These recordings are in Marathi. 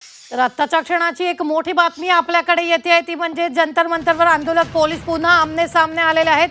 तर आत्ताच्या क्षणाची एक मोठी बातमी आपल्याकडे येते ती म्हणजे जंतर मंतरवर आंदोलक पोलीस पुन्हा आमने सामने आलेले आहेत।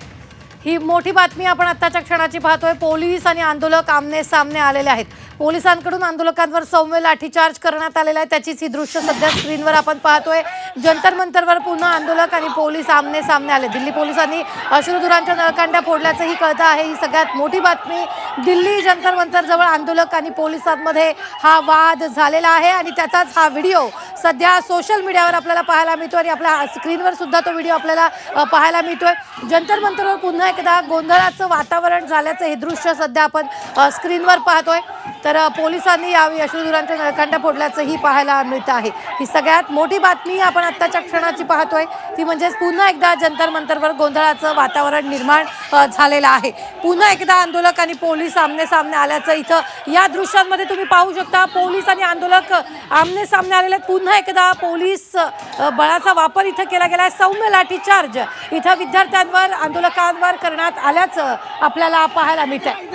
ही मोठी बातमी आपण आत्ताच्या क्षणाची पाहतोय। पोलीस आणि आंदोलक आमने सामने आलेले आहेत। पोलिसांकडून आंदोलकांवर सौम्य लाठीचार्ज करण्यात आलेला आहे। त्याचीच ही दृश्य सध्या स्क्रीनवर आपण पाहतोय। जंतर मंतरवर पुन्हा आंदोलक आणि पोलीस आमने सामने आले। दिल्ली पोलिसांनी अश्रुधुरांच्या नळकांड्या फोडल्याचंही कळतं आहे। ही सगळ्यात मोठी बातमी। दिल्ली जंतर मंतर जवळ आंदोलक आणि पोलिसांमध्ये हा वाद झालेला आहे आणि त्याचाच हा व्हिडिओ सध्या सोशल मीडियावर आपल्याला पाहायला मिळतो आणि आपल्या स्क्रीनवर सुद्धा तो व्हिडिओ आपल्याला पाहायला मिळतोय। जंतर मंतरवर पुन्हा एकदा गोंधळाचं वातावरण झाल्याचं हे दृश्य सध्या आपण स्क्रीनवर पाहतोय। तर पोलिसांनी यावेळी अश्रुधुरांच्या नळकांड्या फोडल्याचंही पाहायला मिळतं आहे। ही सगळ्यात मोठी बातमी आपण आत्ताच्या क्षणाची पाहतोय ती म्हणजे पुन्हा एकदा जंतर मंतरवर गोंधळाचं वातावरण निर्माण झालेलं आहे। पुन्हा एकदा आंदोलक आणि पोलीस आमने सामने आल्याचं इथं या दृश्यांमध्ये तुम्ही पाहू शकता। पोलीस आणि आंदोलक आमने सामने आलेले आहेत। पुन्हा एकदा पोलीस बळाचा वापर इथं केला गेला। सौम्य लाठीचार्ज इथं विद्यार्थ्यांवर आंदोलकांवर करण्यात आल्याचं आपल्याला पाहायला मिळतंय।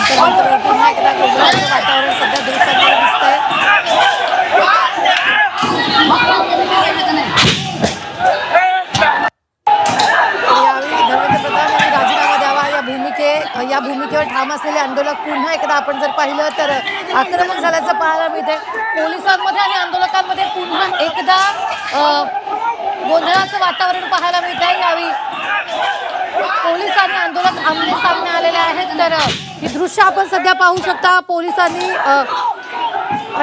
जंतर पुन्हा एकदा गोंधळाचं वातावरण सध्या दृश्यांमध्ये दिसतंय। यावेळी धर्मेंद्र प्रधान यांनी राजीनामा द्यावा या भूमिकेवर ठाम असलेले आंदोलक पुन्हा एकदा आपण जर पाहिलं तर आक्रमक झाल्याचं पाहायला मिळतंय। पोलिसांमध्ये आणि आंदोलकांमध्ये पुन्हा एकदा गोंधळाचं वातावरण पाहायला मिळतंय। यावेळी पोलीस आणि आंदोलक आमने सामने आलेले आहेत। तर ही दृश्य आपण सध्या पाहू शकता। पोलिसांनी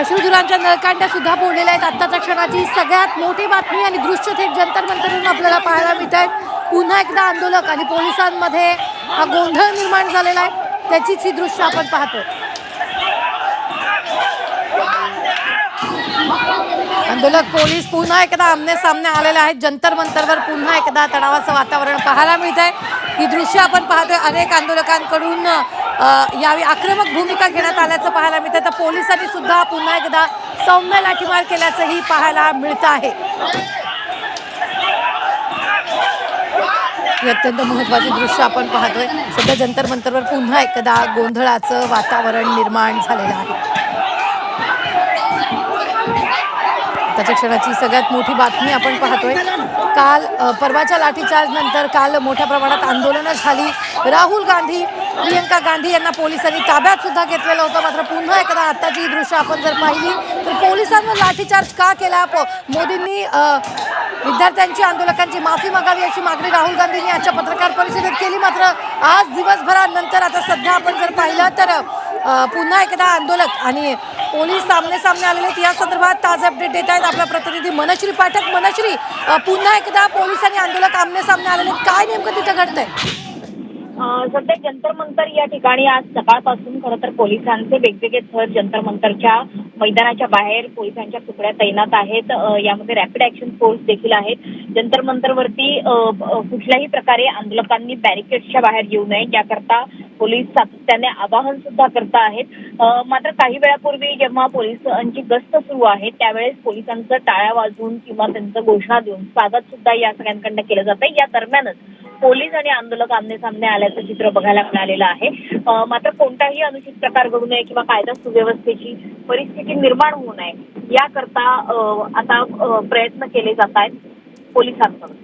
अश्रुधुरांच्या नळकांड्या सुद्धा फोडलेल्या आहेत। आत्ताच्या क्षणाची सगळ्यात मोठी बातमी आणि दृश्य थेट जंतर मंतरवरून आपल्याला पाहायला मिळत आहेत। पुन्हा एकदा आंदोलक आणि पोलिसांमध्ये हा गोंधळ निर्माण झालेला आहे। त्याचीच ही दृश्य आपण पाहतोय। आंदोलक पोलीस पुन्हा एकदा आमने सामने आलेले आहेत। जंतर मंतरवर पुन्हा एकदा तणावाचं वातावरण पाहायला मिळत आहे। ही दृश्य आपण पाहतोय। अनेक आंदोलकांकडून यावेळी आक्रमक भूमिका घेण्यात आल्याचं पाहायला मिळतं। तर पोलिसांनी सुद्धा पुन्हा एकदा सौम्य लाठीमार केल्याचंही पाहायला मिळतं आहे। ही अत्यंत महत्त्वाची दृश्य आपण पाहतोय। सध्या जंतर मंतरवर पुन्हा एकदा गोंधळाचं वातावरण निर्माण झालेलं आहे। त्याच्या क्षणाची सगळ्यात मोठी बातमी आपण पाहतोय। काल परवाच्या लाठीचार्ज नंतर काल मोठ्या प्रमाणात आंदोलनं झाली। राहुल गांधी प्रियंका गांधी यांना पोलिसांनी ताब्यात सुद्धा घेतलेलं होतं। मात्र पुन्हा एकदा आत्ताची दृश्य आपण जर पाहिली तर पोलिसांवर लाठीचार्ज का केला? मोदींनी विद्यार्थ्यांची आंदोलकांची माफी मागावी अशी मागणी राहुल गांधींनी आजच्या पत्रकार परिषदेत केली। मात्र आज दिवसभरानंतर आता सध्या आपण जर पाहिलं तर पुन्हा एकदा आंदोलक आणि पोलीस सामने सामने आलेले आहेत। या संदर्भात ताजे अपडेट देत आहेत आपला प्रतिनिधी मनश्री पाठक। मनश्री, पुन्हा एकदा पोलीस आणि आंदोलक आमने सामने आलेले आहेत। काय नेमकं तिथं घडतंय? सध्या जंतर मंतर या ठिकाणी आज सकाळपासून खरं तर पोलिसांचे वेगवेगळे थर जंतर मंतरच्या मैदानाच्या बाहेर पोलिसांच्या तुकड्या तैनात आहेत। यामध्ये रॅपिड ऍक्शन फोर्स देखील आहेत। जंतर मंतरवरती कुठल्याही प्रकारे आंदोलकांनी बॅरिकेड्सच्या बाहेर येऊ नये याकरता पोलीस सातत्याने आवाहन सुद्धा करत आहेत। मात्र काही वेळापूर्वी जेव्हा पोलिसांची गस्त सुरू आहे त्यावेळेस पोलिसांचं टाळ्या वाजवून किंवा त्यांचं घोषणा देऊन स्वागत सुद्धा या सगळ्यांकडनं केलं जातं। या दरम्यानच पोलीस आणि आंदोलक आमने सामने आल्याचं चित्र बघायला मिळालेलं आहे। मात्र कोणताही अनुचित प्रकार घडू नये किंवा कायदा सुव्यवस्थेची परिस्थिती निर्माण होऊ नये याकरता आता प्रयत्न केले जात आहेत पोलिसांकडून।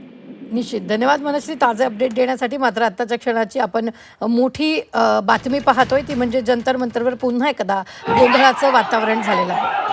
निश्चित धन्यवाद मनश्री ताजे अपडेट देण्यासाठी। मात्र आत्ताच्या क्षणाची आपण मोठी बातमी पाहतोय ती म्हणजे जंतर मंतरवर पुन्हा एकदा गोंधळाचं वातावरण झालेलं आहे।